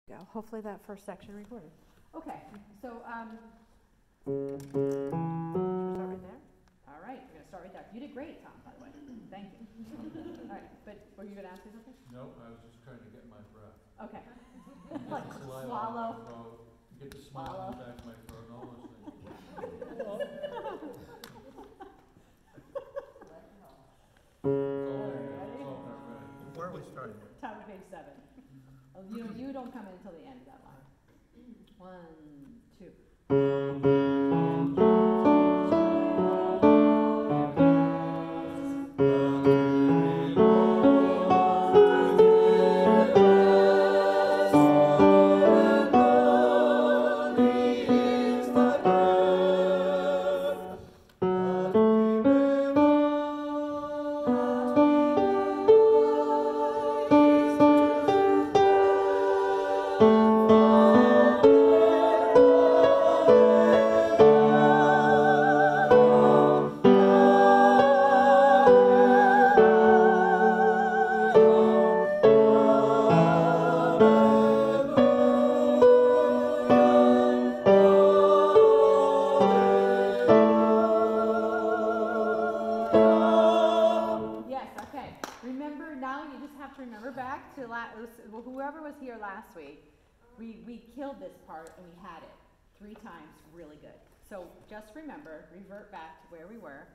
Go. Hopefully that first section recorded. Okay, so should we start right there? All right, we're gonna start right there. You did great, Tom, by the way. Thank you. All right, but were you gonna ask me something? No, I was just trying to get my breath. Okay. Like swallow. You get the smile in the back of my throat and all those things. Where are we starting? Top of page 7. You don't come in until the end of that line. 1, 2. Whoever was here last week, we killed this part and we had it 3 times really good. So just remember, revert back to where we were.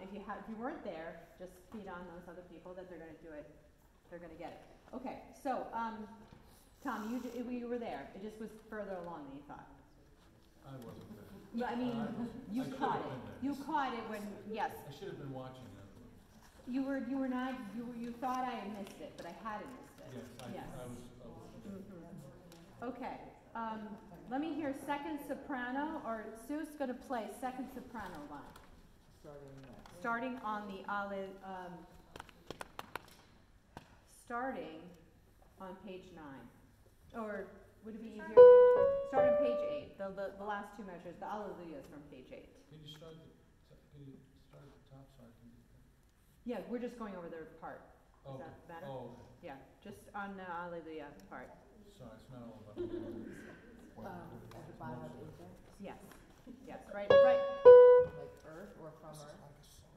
If you weren't there, just feed on those other people that they're going to do it. They're going to get it. Okay, so Tom, you were there. It just was further along than you thought. I wasn't there. Yeah, I mean, you caught it. You caught it when yes. I should have been watching that. You were not. You thought I had missed it, but I hadn't missed it. Yes, I was. Okay, let me hear second soprano, or Sue's going to play second soprano line. Starting on the starting on page 9, or would it be easier? Start on page 8. The last 2 measures, the Alleluias from page 8. Can you start at the top so I can? Yeah, we're just going over their part. Does Okay. that matter? Oh, okay. Yeah, just on the Alleluia part. Sorry, it's not all about At the bottom of the index? Yes, yes, right. Like Earth or from Earth?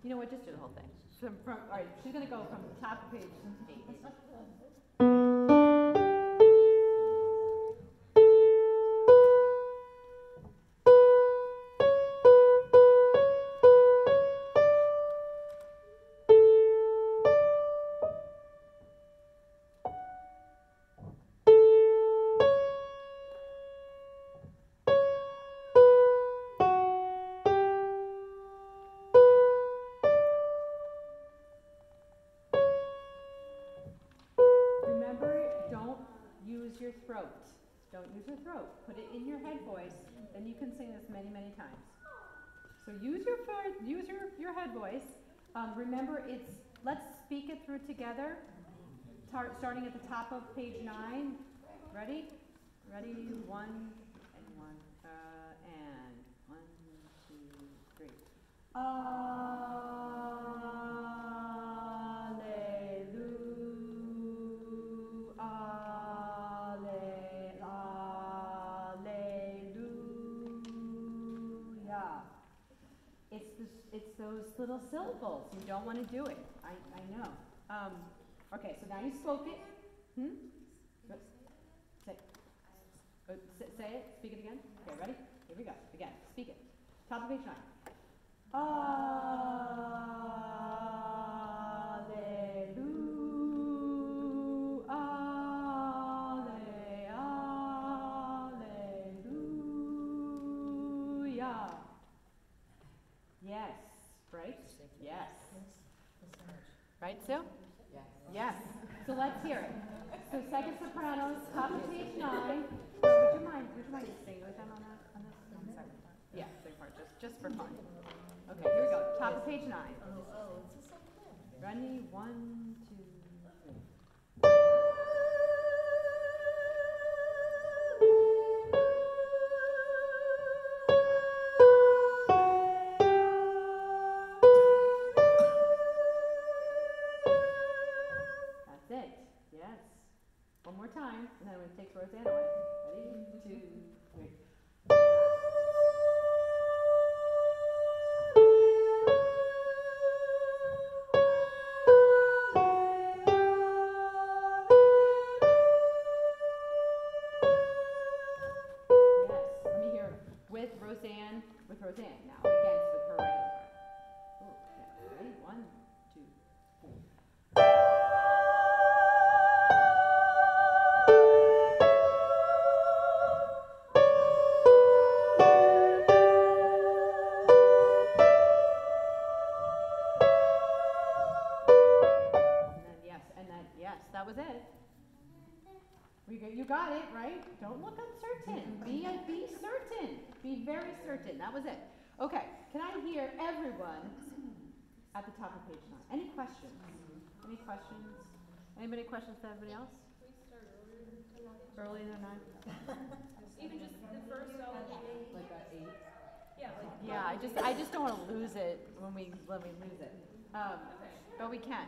You know what, just do the whole thing. All right, she's going to go from the top of page 8. Throat. Don't use your throat. Put it in your head voice, and you can sing this many, many times. So use your head voice. Remember, let's speak it through together. Starting at the top of page 9. Ready? Ready? 1 and 1 and 1, 2, 3. It's those little syllables. You don't want to do it. I know. Okay, so now you spoke it. Say it. Speak it again. Okay, ready? Here we go. Again. Speak it. Top of page 9. Alleluia. Yes. Right? Yes. Right, Sue? Yes. Yes. So let's hear it. So second sopranos, top of page 9. Would you mind singing with them on this second part? Yeah, second part, just for fun. Okay, here we go. Top of page 9. Ready? 1, 2, 3. Rosanna way. Ready? 2, 3. Yes, let me hear with Roseanne now, against with her regular part. Ooh, yeah, ready? 1, 2, 3. Yes, that was it. You got it, right? Don't look uncertain. Be certain. Be very certain. That was it. Okay, can I hear everyone at the top of page 9? Any questions? Any questions? Anybody questions to everybody else? Can we start earlier? Earlier than 9? Even just the first Like a 8? Yeah, like. Yeah, I just don't want to lose it when we lose it. But we can.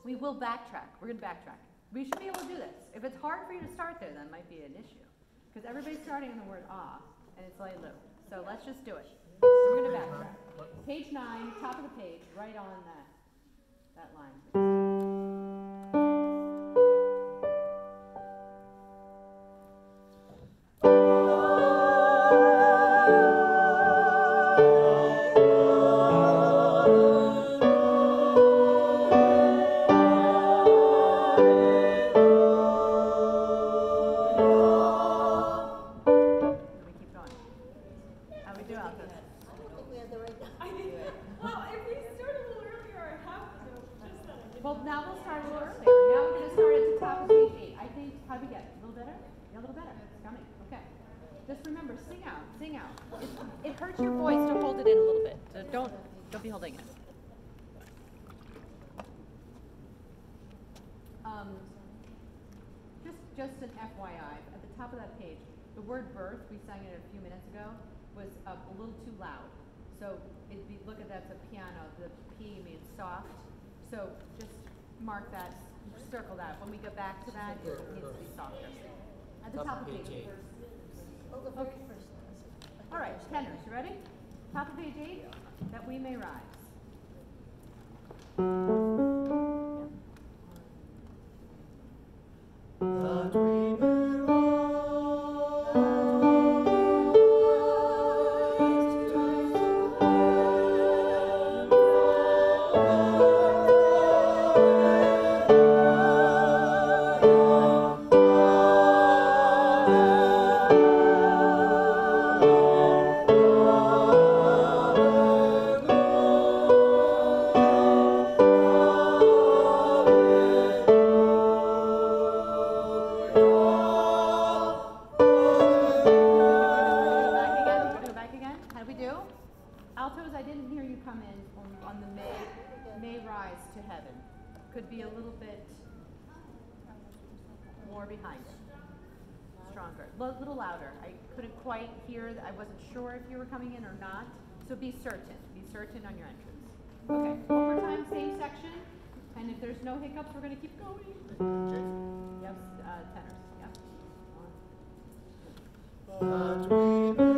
We will backtrack. We're going to backtrack. We should be able to do this. If it's hard for you to start there, that might be an issue. Because everybody's starting on the word ah, and it's like Lou. So let's just do it. So we're going to backtrack. Page 9, top of the page, right on that line. Well, now we'll start a little earlier. Now we're going to start at the top of page 8. I think, how'd we get? A little better? Yeah, a little better. It's coming. Okay. Just remember, sing out, sing out. It hurts your voice to hold it in a little bit. So don't be holding it. Just an FYI, at the top of that page, the word birth, we sang it a few minutes ago, was a little too loud. So look at that's a piano. The P means soft. So just mark that, circle that. When we go back to that, it needs to be softer. At the top of page 8. Okay. All right, tenors, you ready? Top of page 8, that we may rise. That we may Altos, I didn't hear you come in on the may rise to heaven. Could be a little bit more behind it. Stronger. A little louder. I couldn't quite hear. I wasn't sure if you were coming in or not. So be certain. Be certain on your entrance. Okay. One more time, same section. And if there's no hiccups, we're going to keep going. Yep. Tenors. Yep. That we may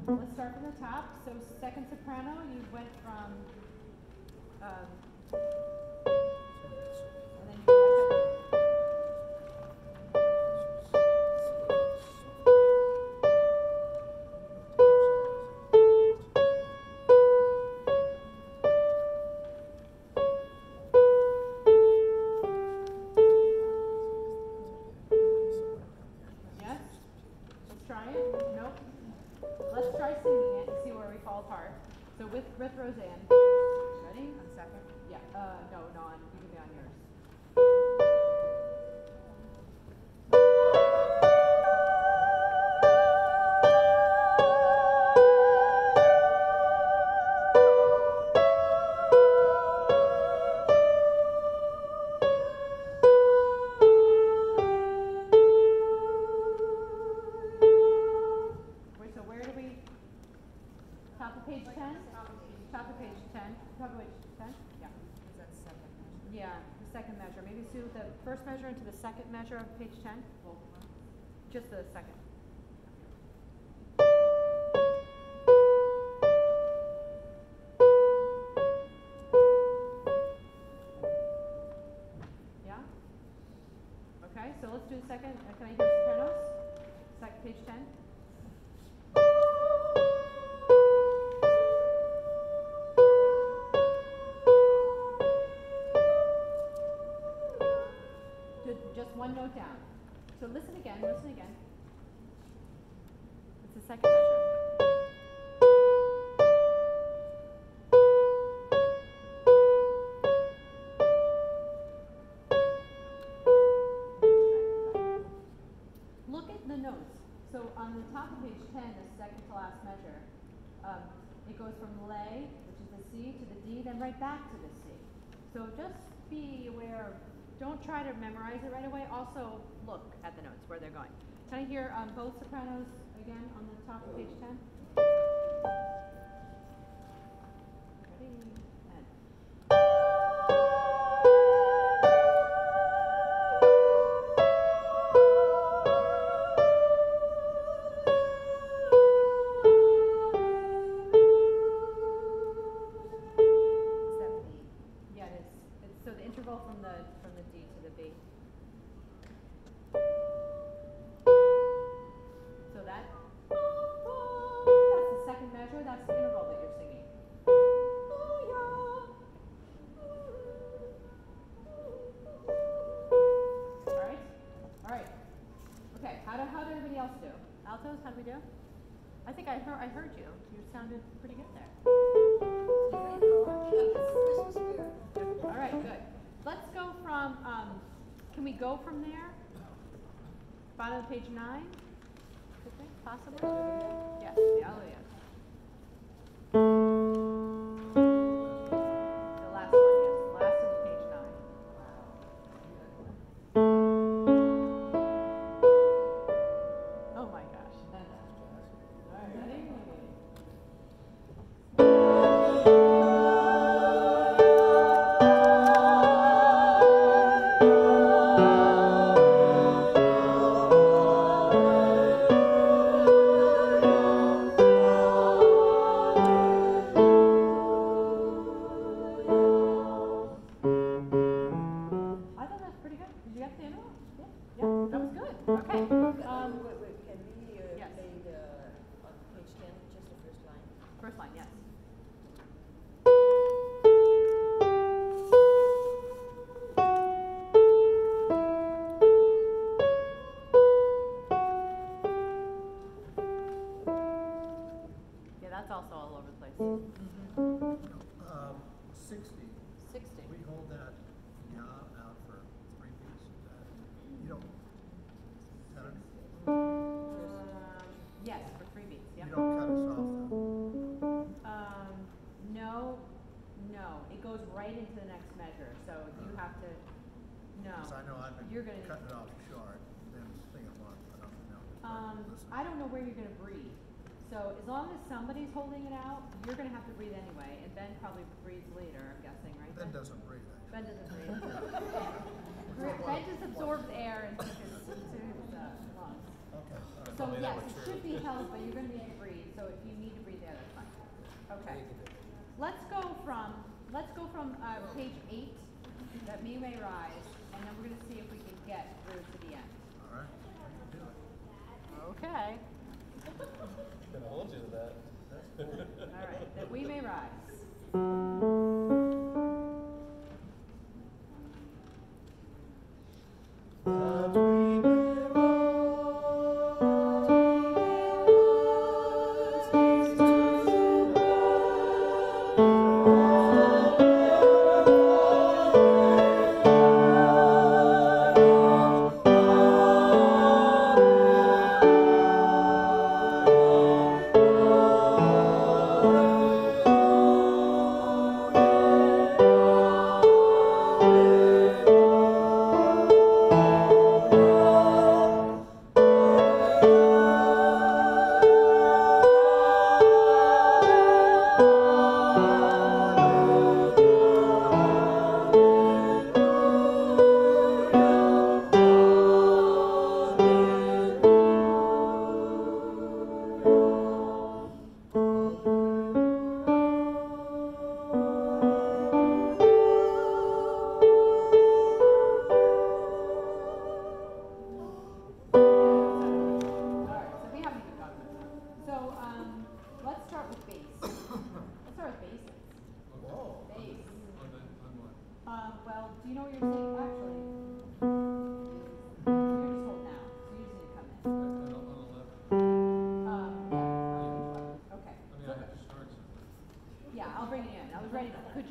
let's start from the top. So second soprano, you went from, and then you go right back. try singing it and see where we fall apart. So with Roseanne. Ready? On second? Yeah, no, you can be on yours. Wait, so where do we, top of page 10? Top of page 10, top of page 10? Yeah. Is that second measure? Yeah, the second measure. Maybe do the first measure into the second measure of page 10? Just the second. Yeah? Okay, so let's do the second. Can I hear sopranos? Second, page 10. Just one note down. So listen again, listen again. It's the second measure. Look at the notes. So on the top of page 10, the second to last measure, it goes from lay, which is the C, to the D, then right back to the C. So just be aware of, don't try to memorize it right away. Also look at the notes where they're going. Can I hear both sopranos again on the top of page 10? Ready? And. Yeah, it is. It's so the interval from the D to the B. So that's the second measure. That's the interval that you're singing. All right. All right. Okay. How did everybody else do? Altos, how did we do? I think I heard you. You sounded pretty good there. All right, good. Let's go from, can we go from there? Bottom of page 9? Could we, possibly? Yes, the Alleluia. The last one, yes. The last is page 9. Oh my gosh. All right, ready? I thought that was pretty good. Did you get the interval? Yeah, yeah, that was good. Okay. Wait, can we yes. play on page 10, just the first line? First line, yes. Yeah, that's also all over the place. 60, 60. we hold that out for 3 beats. You don't, Yes, for 3 beats, you yep. don't cut us off though. No, it goes right into the next measure, so you have to, no. Because I know I've been You're gonna, cutting it off short, then singing along. I don't know. Listen. I don't know where you're gonna breathe. So as long as somebody's holding it out, you're gonna have to breathe anyway, and Ben probably breathes later, I'm guessing, right? Ben doesn't breathe. Ben doesn't breathe. Ben just absorbs air into his lungs. Okay. all right. So yes, it should be held, but you're gonna need to breathe, so if you need to breathe there, that's fine. Okay. Let's go from page 8, that Me May Rise, and then we're gonna see if we can get through to the end. All right. Do it. Okay. Gonna hold you to that. All right, that We May Rise. That we may rise,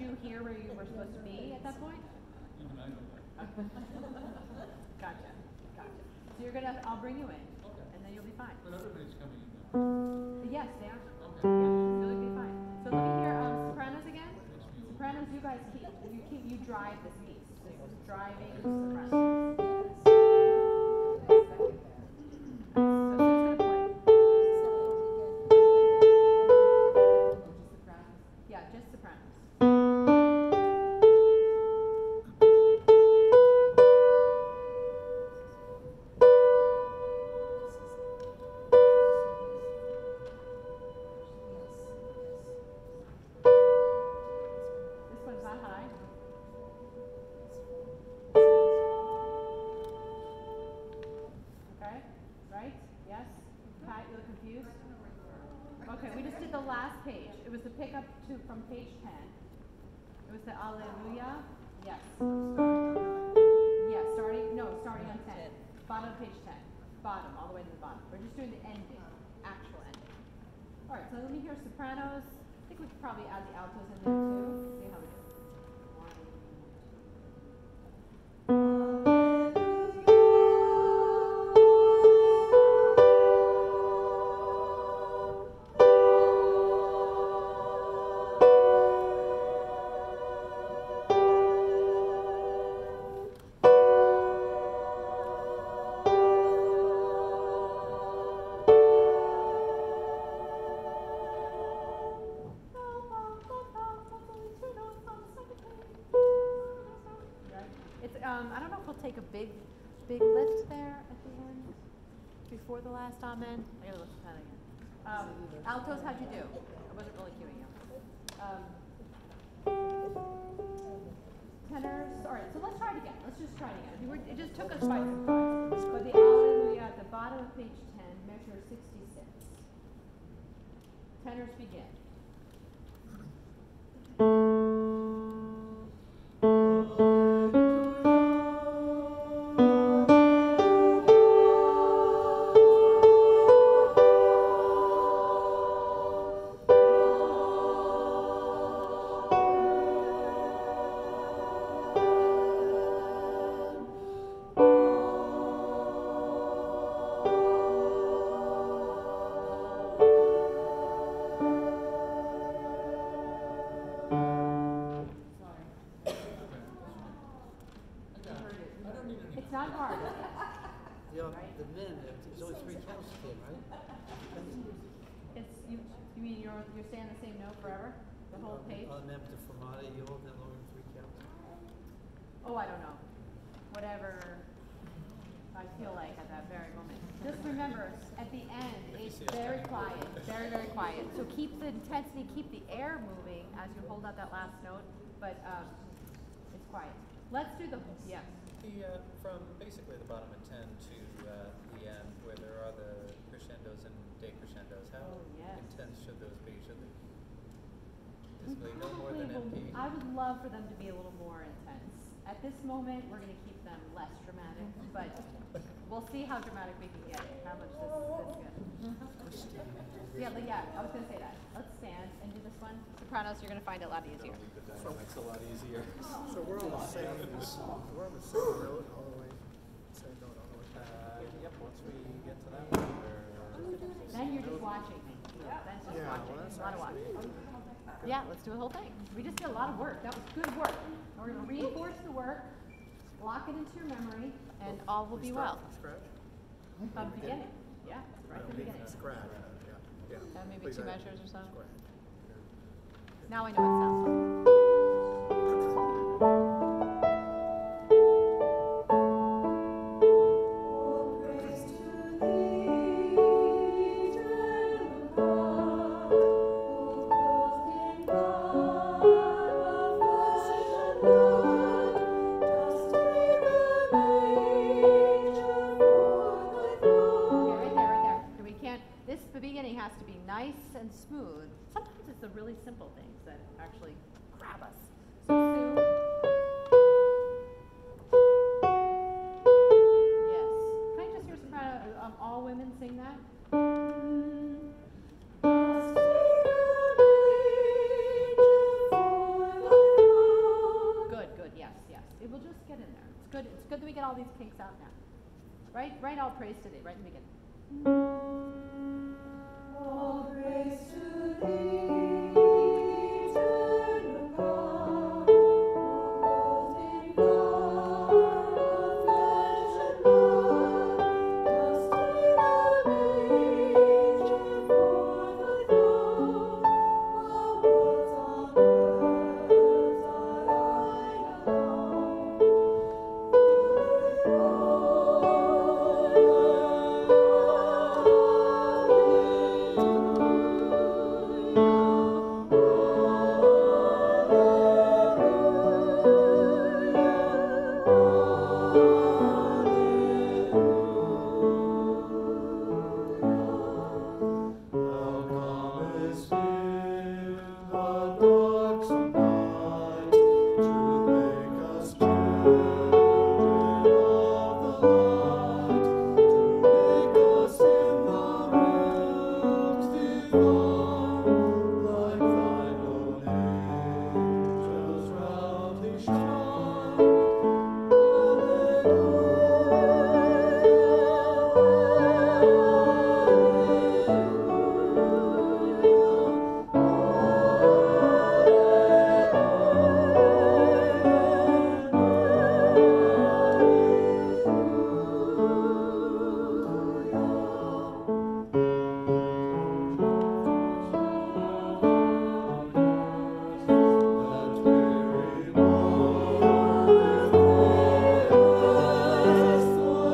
you hear where you were supposed to be at that point? Even I know that. Gotcha. So I'll bring you in, Okay. and then you'll be fine. But everybody's coming in now. Yes, they are. Okay. Yeah, you'll be fine. So let me hear sopranos again. Makes me old. Sopranos, you guys you drive this piece. This is driving sopranos. So Sue's gonna play. Yeah, just sopranos. This one's not high. Okay, right? Yes? Pat, you look confused? Okay, we just did the last page. It was the pickup from page 10. It was the Alleluia. Yes. Yeah, starting on 10. Bottom of page 10. Bottom, all the way to the bottom. We're just doing the ending, actual ending. All right, so let me hear sopranos. I think we could probably add the altos in there too. See how we do. I don't know if we'll take a big lift there at the end before the last amen. I gotta listen to that again. Altos, how'd you do? I wasn't really cueing you. Tenors. All right, so let's try it again. Let's just try it again. It just took us by surprise. But the Alleluia at the bottom of page 10, measure 66. Tenors begin. It's not hard. The men, there's only 3 counts to it, right? It's you mean you're saying the same note forever? The whole page? Men to fermata, you hold them longer than 3 counts. Oh, I don't know. Whatever I feel like at that very moment. Just remember, at the end, it's very quiet, very, very quiet. So keep the intensity, keep the air moving as you hold out that last note, but it's quiet. Let's do the, yeah. From basically the bottom of 10 to the end, where there are the crescendos and decrescendos, how intense should those be? Should they basically no more than MP? I would love for them to be a little more intense. At this moment, we're going to keep them less dramatic, but we'll see how dramatic we can get it, how much this gets. Yeah, I was going to say that. Let's stand and do this one. Sopranos, you're going to find it a lot easier. So it's a lot easier. So we're on the same note all the way. Same note all the way. Yep, once we get to that one, Then you're just watching me. That's just watching. Well, that's a lot of watching. Yeah, let's do the whole thing. We just did a lot of work. That was good work. And we're going to reinforce the work, block it into your memory, and all will be well. From scratch? From the beginning. Yeah, right from the beginning. Scratch. Yeah. Maybe Please 2 add. measures or something. Scratch. Now I know what it sounds like. The beginning has to be nice and smooth. Sometimes it's the really simple things that actually grab us. So yes. Can I just hear soprano? All women sing that. good that we get all these kinks out now. Right? Right, all praise today, right in the beginning. All praise to thee, eternal God, who clothed in God of flesh and blood, dost in a manger forth the throne, while words on words are thine alone. Thou comest in the darksome night to make us children of the light, to make us in the realms divine, like thine own angels round thee shine. That weary morn with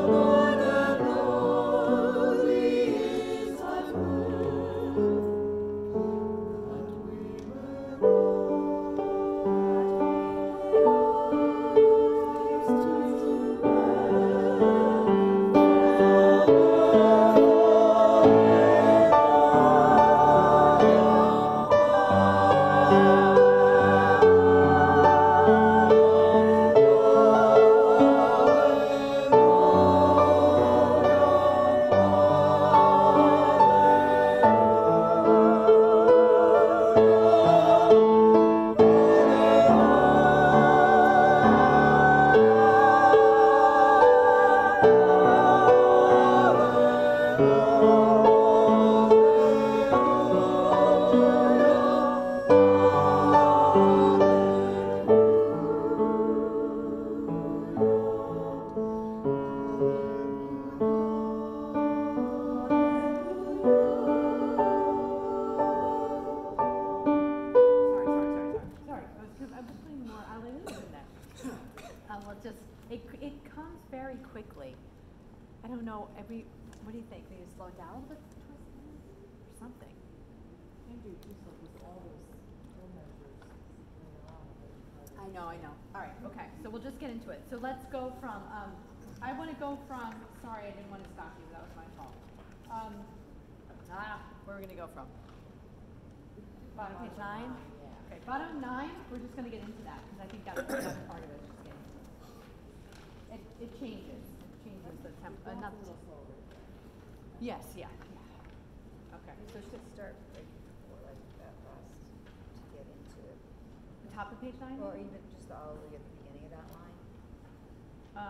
Lord and lowly is thy birth, that we may rise to Sorry. I was putting more alleluia in there. Well, it comes very quickly. I don't know, what do you think? Maybe slow it down a little bit towards the end or something? I know. All right, okay, so we'll just get into it. So let's go from, sorry, I didn't want to stop you, that was my fault. Where are we going to go from? Bottom page 9? Okay, bottom 9, we're just going to get into that, because I think that's part of it. Just getting into it. It changes. It changes the tempo. Yes, yeah. Okay. So we should start right before like that last to get into it. The top of page 9? Or even just all the way at the beginning of that line.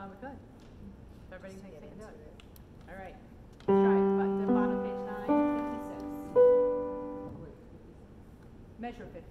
We could. If everybody Just thinks get they can do into it. it. All right. Let's try it. But the bottom page 9, 56. Measure 56.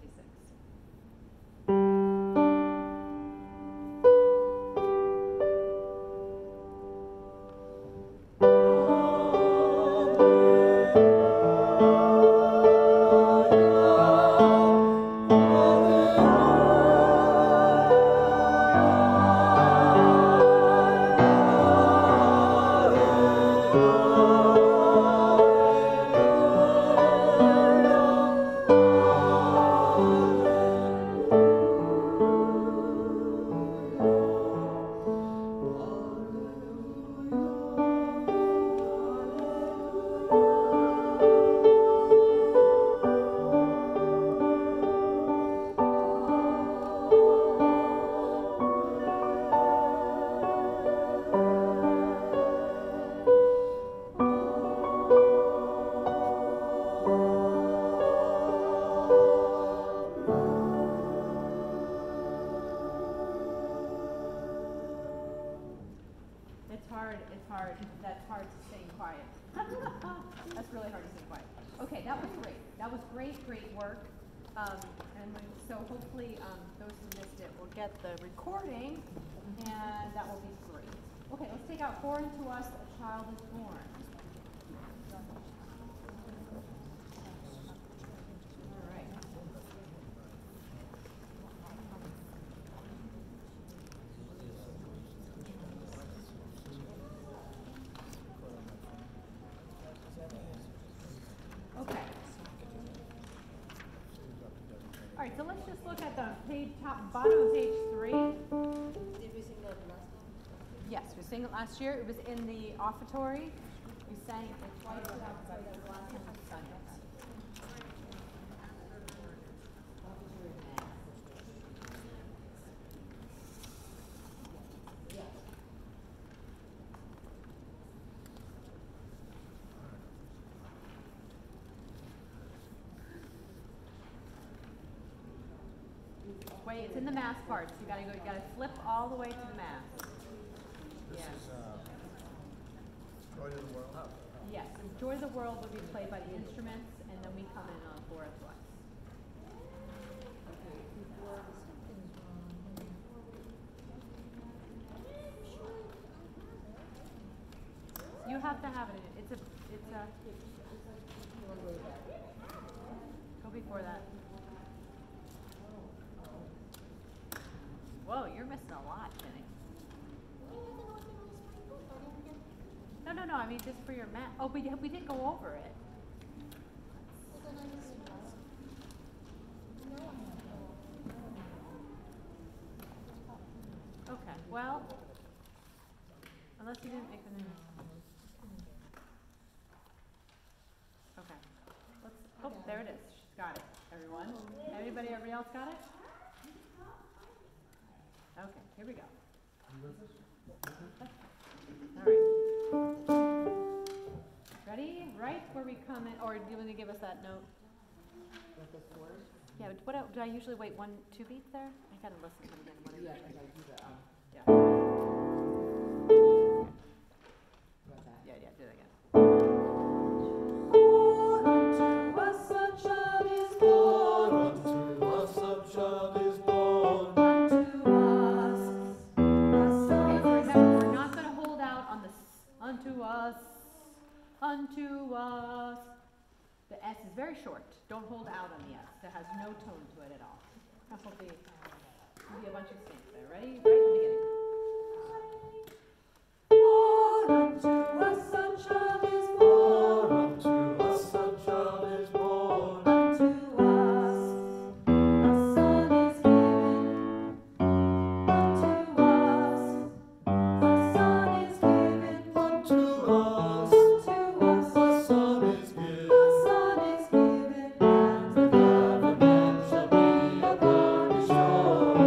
Alleluia. That's really hard to sing quiet. Okay, that was great. That was great work. So hopefully those who missed it will get the recording, and that will be great. Okay, let's take out "For unto us a child is born." All right. Okay. All right, so let's just look at the bottom of page 3. Did we sing that last time? Yes, we sang it last year. It was in the offertory. We sang it twice in the offertory. That was the last time we sang it. Wait, it's in the mass part. So you gotta flip all the way to the mass. This Yes. is Joy to the World. Yes, and Joy of the World will be played by the instruments, and then we come in on For unto us. You have to have it in it. It's a go before that. Whoa, you're missing a lot, Jenny. No, I mean just for your math. Oh, we did go over it. Okay, well, unless you didn't make the note. Okay, oh, there it is. She's got it, everyone. Everybody else got it? Okay, here we go. All right. Ready? Right where we come in, or do you want to give us that note? Yeah, but do I usually wait 1-2 beats there? I gotta listen to it again. What I usually do. Yeah. Yeah, do that again. Unto us a child is born. Unto us a child is born. Unto us a son Okay, so is remember, we're not gonna hold out on the unto us, unto us. The S is very short. Don't hold out on the S. It has no tone to it at all. That will be a bunch of stinks there. Ready? Right in the beginning. born. Unto us a child is born. Unto us a child is born. Unto us a son is given. Unto us a son is given. Unto us Unto us a son is a given. son is given. And The government shall be upon his shoulder.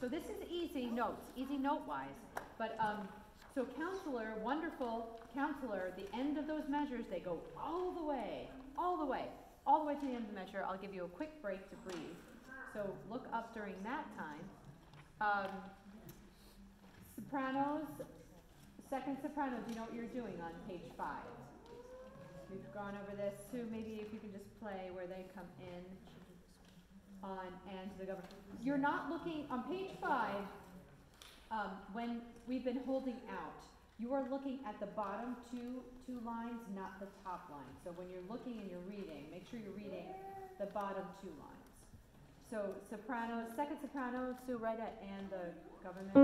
So this is easy notes, easy note-wise. But so counselor, wonderful counselor, the end of those measures, they go all the way, all the way, all the way to the end of the measure. I'll give you a quick break to breathe. So look up during that time. Sopranos, second soprano, do you know what you're doing on page 5? We've gone over this. Sue, maybe if you could just play where they come in on and the government. You're not looking on page 5 when we've been holding out. You are looking at the bottom two lines, not the top line. So when you're looking and you're reading, make sure you're reading the bottom 2 lines. So soprano, second soprano, Sue, right at and the government.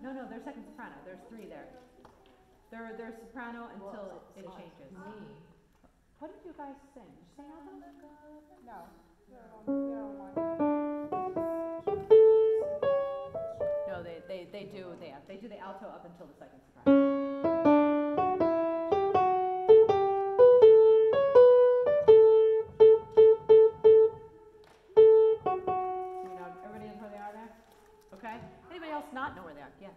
No, they're second soprano. There's 3 there. They're soprano until it changes. What did you guys sing? Did you sing all of them? No. until the second soprano. You know, everybody knows where they are there? Okay. Anybody else not know where they are? Yes.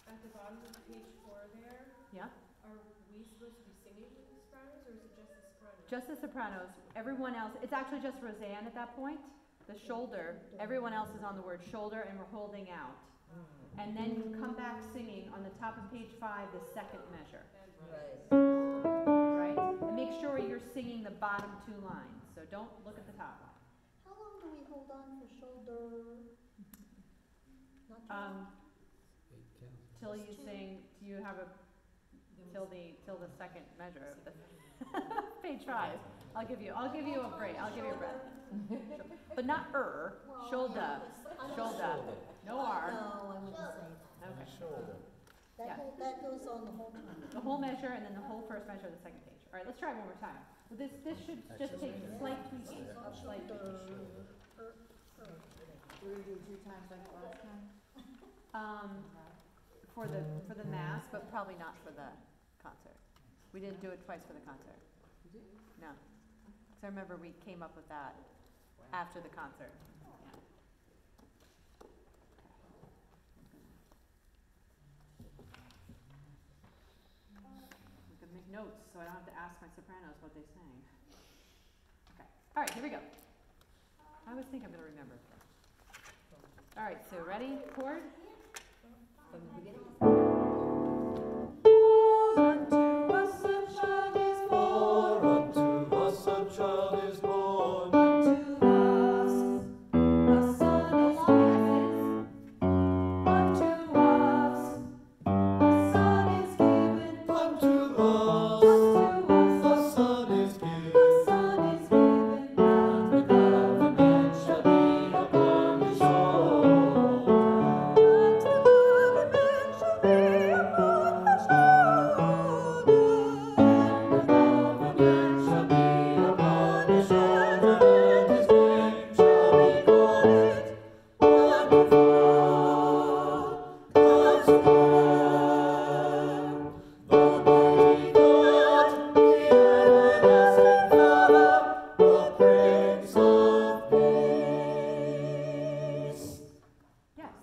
At the bottom of page 4 there, Yeah. are we supposed to be singing with the sopranos, or is it just the sopranos? Just the sopranos. Everyone else, it's actually just Roseanne at that point. The shoulder, everyone else is on the word shoulder and we're holding out. And then you come back singing on the top of page 5, the second measure. Right. Right? And make sure you're singing the bottom 2 lines. So don't look at the top line. How long do we hold on for shoulder? Not too long. Till you sing, do you have a, till the second measure of the page 5. I'll give you a break. I'll give you a breath. But not shoulder. Shoulder. No R. No, I wouldn't say that. Okay. Shoulder. Yeah. That goes on the whole time. The whole measure and then the whole first measure of the second page. All right, let's try it one more time. Well, this should just take slight tweaking. Slight tweaking. Do we do 2 times like last time? For the mass, but probably not for the concert. We didn't do it twice for the concert. No. Because I remember we came up with that after the concert. Yeah. We can make notes so I don't have to ask my sopranos what they sang. Okay. All right, here we go. I always think I'm going to remember. All right, so ready? Chord? From the beginning? Unto us a child is born. Unto us a child is born. Unto us a son No is long given. Unto us a son is given. Unto us Unto us a son is given. a son is given. And the government shall be upon his shoulder. And the government shall be upon his shoulder. And the government shall be upon his shoulder, and his name shall be called Wonderful, Counselor, the Mighty God, the Everlasting Father, the Prince of Peace. Yes,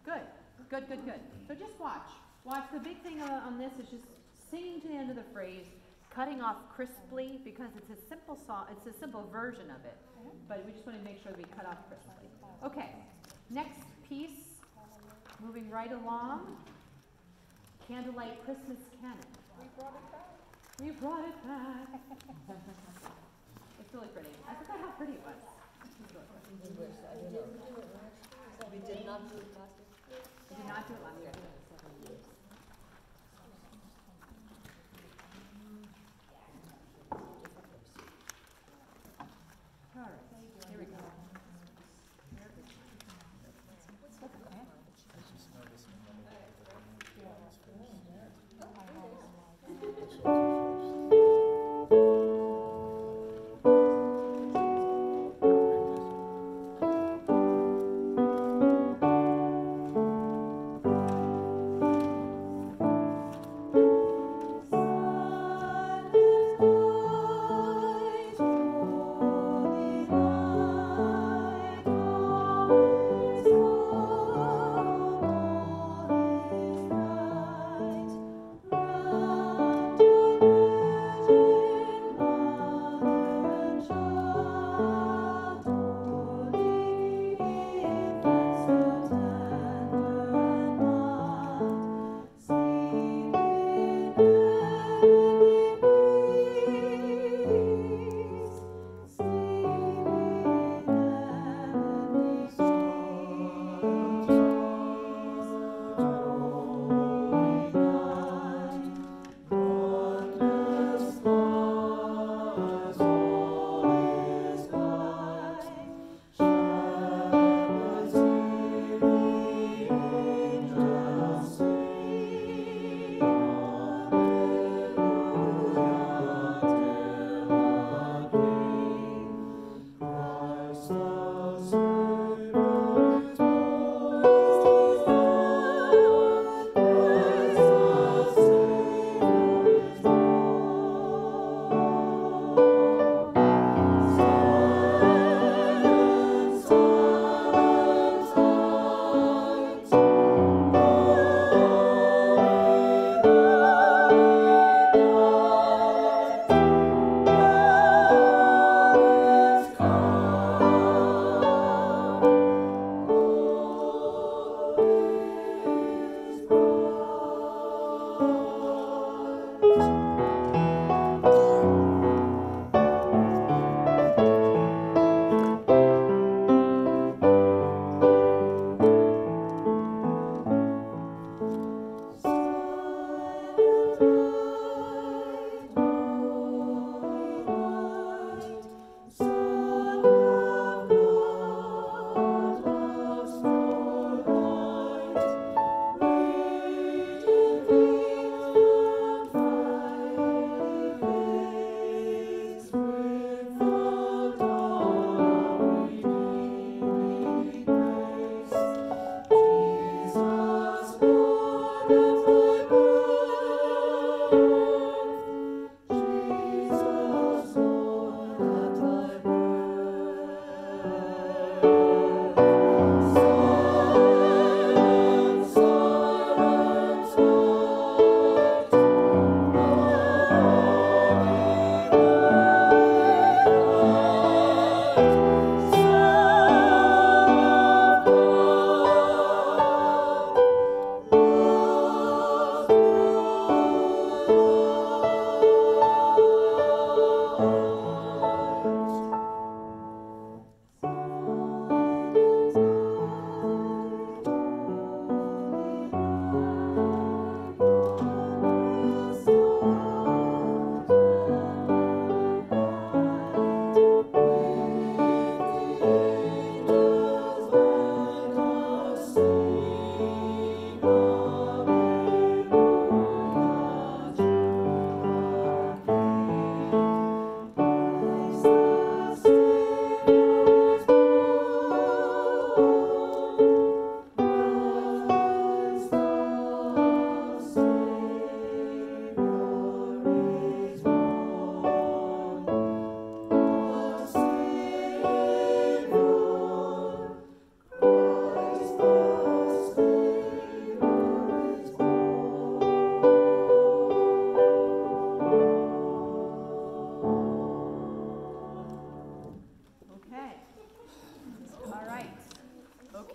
good, good, good, good. So just watch. Watch. The big thing on this is just singing to the end of the phrase, cutting off crisply because it's a simple song. It's a simple version of it, but we just want to make sure that we cut off crisply. Okay, next piece. Moving right along. Candlelight Christmas Canon. We brought it back. It's really pretty. I forgot how pretty it was. It's really pretty. English, I don't know. We did not do it last year. We did not do it last year. All right, here we go. I just noticed when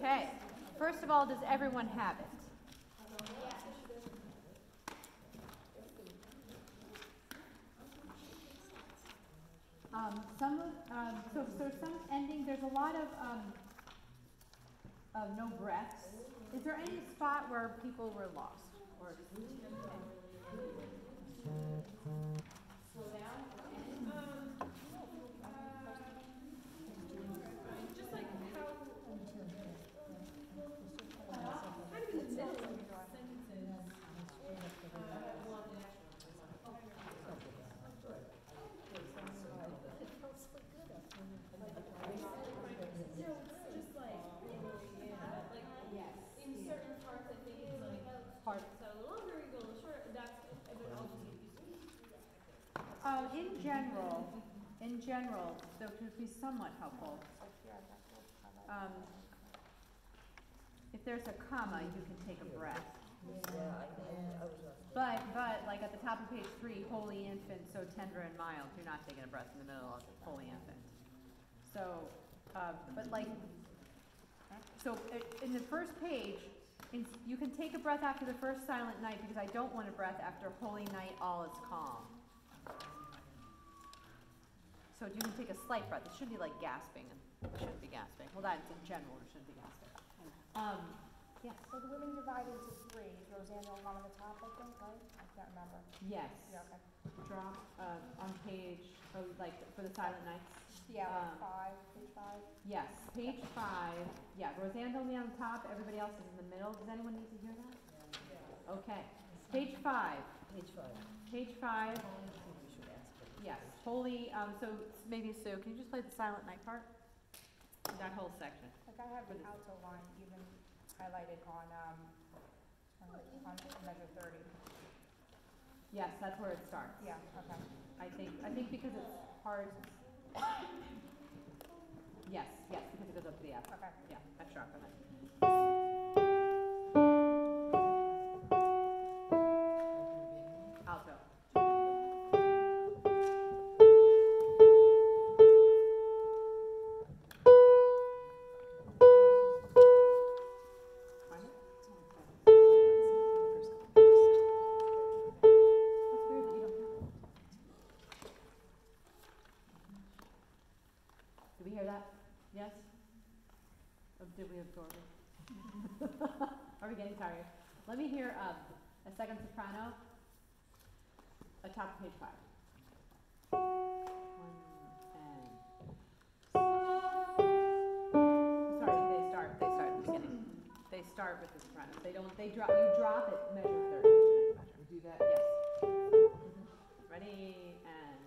Okay. First of all, does everyone have it? So some ending, there's a lot of no breaths. Is there any spot where people were lost? Or Slow down. Just like how kind of in the middle of sentences. Just like in certain parts, I think it's like so the longer you go, the shorter. That's but I'll just get used to it. in general, so to be somewhat helpful, if there's a comma, you can take a breath. But like at the top of page 3, holy infant, so tender and mild, you're not taking a breath in the middle of holy infant. So, in the first page, you can take a breath after the first silent night because I don't want a breath after holy night, all is calm. So you can take a slight breath. It should be like gasping. It shouldn't be gasping. Well, that's in general. It shouldn't be gasping. Yes. So the women divided into 3. Rosanna one on the top, I think, right? I can't remember. Yes. Yeah, okay. Drop on page, like for the silent nights. Yeah, page 5. Yes, page 5. Yeah, Roseanne's only on top. Everybody else is in the middle. Does anyone need to hear that? Okay. Page 5. Page 5. Yes. Holy. So maybe Sue, can you just play the silent night part? That whole section. Like I have an alto line even highlighted on measure 30. Yes, that's where it starts. Yeah, okay. I think because it's hard. Yes, because it goes up to the F. Okay. Yeah, F sharp on it. Alto. Did we hear that? Yes? Or did we absorb it? Are we getting tired? Let me hear a second soprano atop page 5. 1 and sorry, they start at the beginning. They start with the soprano. You drop it measure 30. Next measure. We do that? Yes. Ready and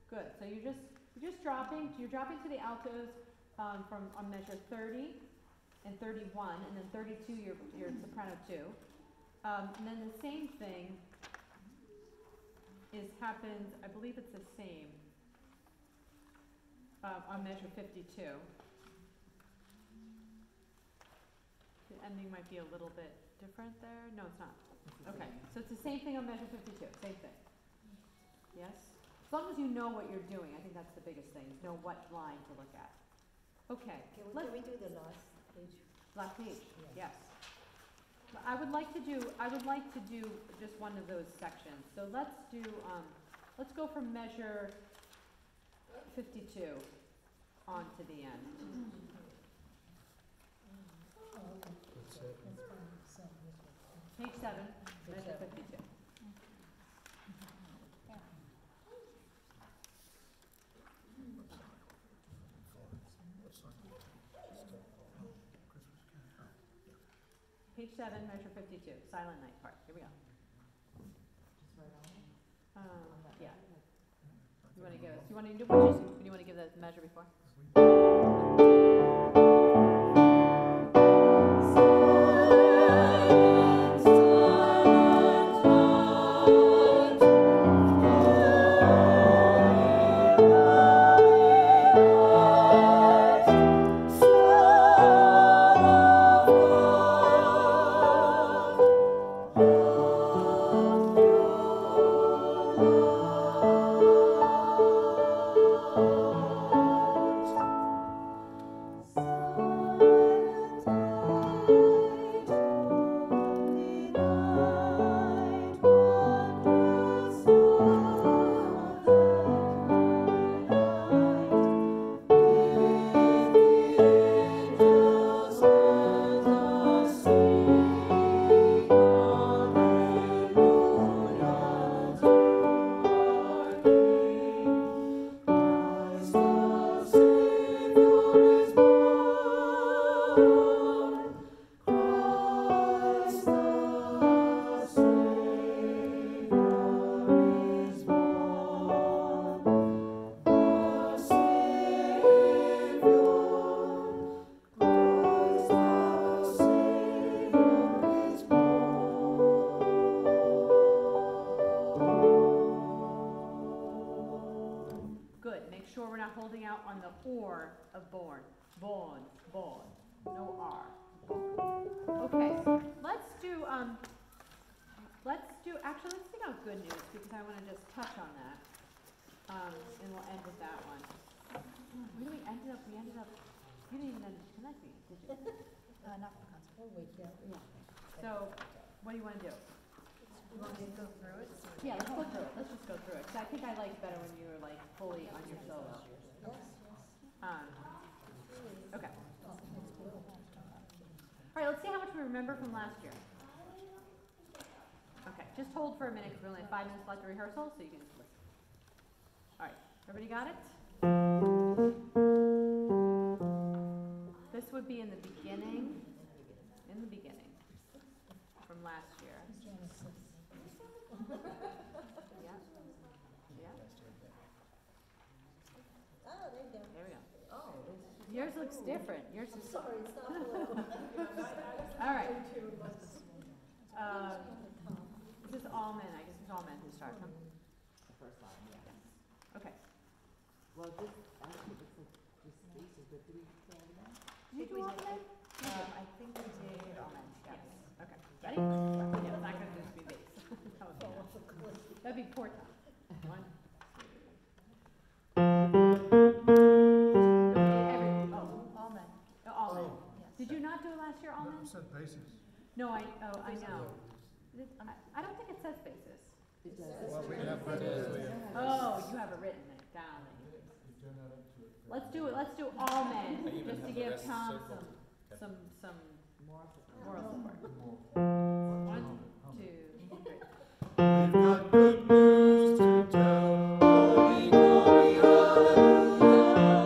good. So you're dropping to the altos from on measure 30 and 31, and then 32 your soprano 2. And then the same thing happens, I believe it's the same on measure 52. The ending might be a little bit different there. No, it's not. Okay, so it's the same thing on measure 52, same thing. Yes? As long as you know what you're doing, I think that's the biggest thing, is know what line to look at. Okay. Can we do the last page? Last page, yes. I would like to do just one of those sections. So let's go from measure 52 on to the end. Page 7, measure 52. Page 7, measure 52, silent night part. Here we go. Yeah. You want to give us? You want to do? You want to give the measure before? sure we're not holding out on the or of born. Born, born, no R. Born. Okay, let's do, actually, let's take out good news because I want to just touch on that. And we'll end with that one. Where do we ended up? We ended up, you didn't even end up connecting it, did you? Not for the concert. Oh, wait, yeah. So, what do you want to do? You want me to go through it? Yeah, let's go through it. Let's just go through it. Because I think I like it better when you're like fully on your solo. Okay. All right, let's see how much we remember from last year. Okay, just hold for a minute because we only have 5 minutes left of rehearsal, so you can just listen. All right, everybody got it? This would be in the beginning. In the beginning. From last year. Yeah. Yeah. Oh, there you go. There we go. Oh, Yours looks different. Yours is. sorry, it's not blue. All right. This is all men. I guess it's all men who start, huh? The first line, yeah. Okay. Well, this actually looks like this space is good. Do we say it again? Did you do all men? I think we did all men, Yes. yes. Okay. Ready? Yeah, it's not going to just be bass. That would be nice. That'd be poor time. 1, 2. All men. All men. Yes. Did you not do it last year, all men? It said bases. No, I know. I don't think it says basis. It does. Well, we have written. Oh, you have it written, darling. Let's do it. Let's do all men, I even just to have the give rest Tom circled. some More moral support. 1, 2, 3. We've got good news to tell. Glory, glory, hallelujah.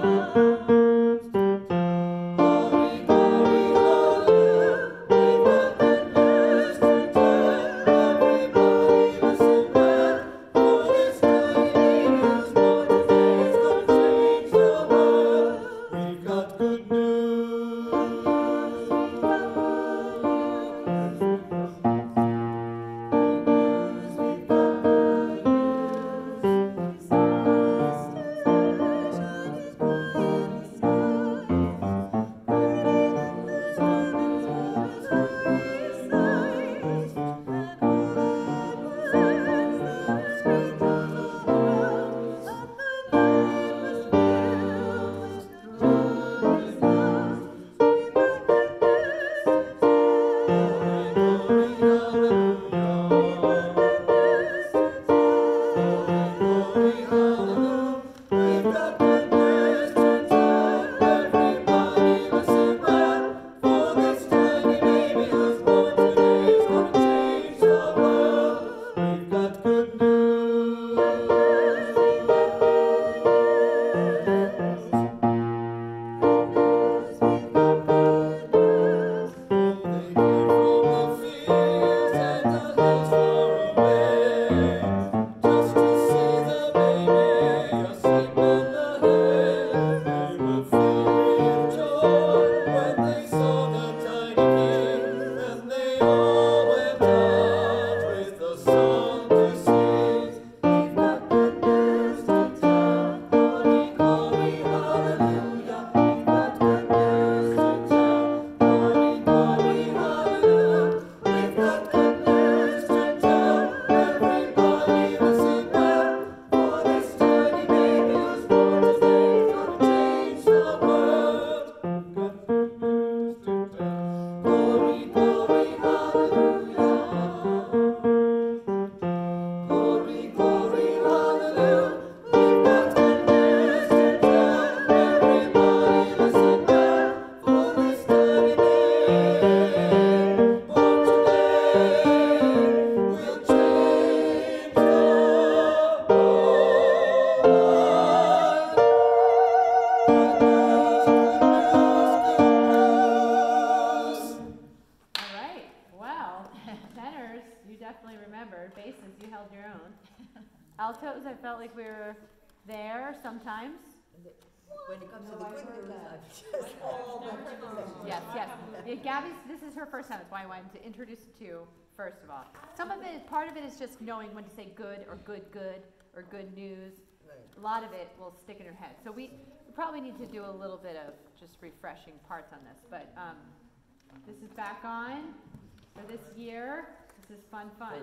Glory, glory, hallelujah. We've got good news to tell. Everybody listen well. For this tiny baby who's born today is gonna change the world. We've got good news. Altos, I felt like we were there sometimes. When it comes to the good news, I've just all but Yes, yes. Yeah, Gabby's, this is her first time, that's why I wanted to introduce it to you, first of all. Some of it, part of it is just knowing when to say good or good or good news. a lot of it will stick in your head. So we probably need to do a little bit of just refreshing parts on this, but this is back on for this year. This is fun. Highly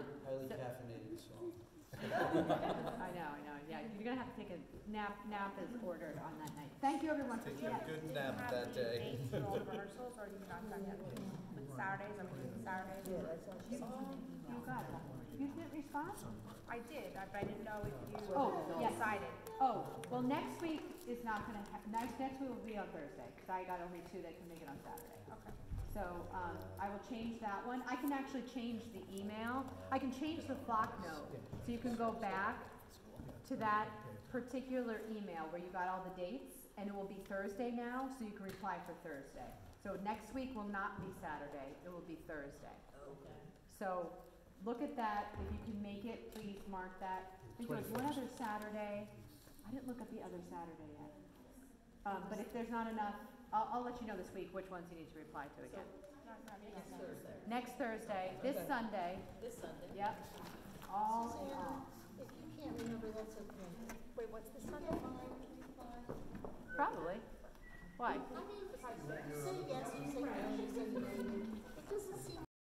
So- caffeinated song. I know, yeah, you're gonna have to take a nap is ordered on that night. Thank you everyone for Take a yes. good nap that day. Dates for all the rehearsals, or are you not done yet with Saturdays? Are we doing Saturdays? Yeah, that's all she You got it. You didn't respond? I did, but I didn't know if you Oh, yes. decided. Oh, well, next week is not gonna next week will be on Thursday, because I got only 2 that can make it on Saturday. Okay. So, I will change that one. I can actually change the email. I can change the flock note. So you can go back to that particular email where you got all the dates, and it will be Thursday now, so you can reply for Thursday. So next week will not be Saturday, it will be Thursday. Okay. So look at that. If you can make it, please mark that. I think there was one other Saturday. I didn't look at the other Saturday yet. But if there's not enough, I'll let you know this week which ones you need to reply to again. Next Thursday. Next Thursday, this Okay. Sunday, This Sunday. yep. All in Susanna, all. if you can't remember, that's okay. Wait, what's this You Sunday? get mine, reply. Probably. Why? I mean, say yes, you say no, you say maybe.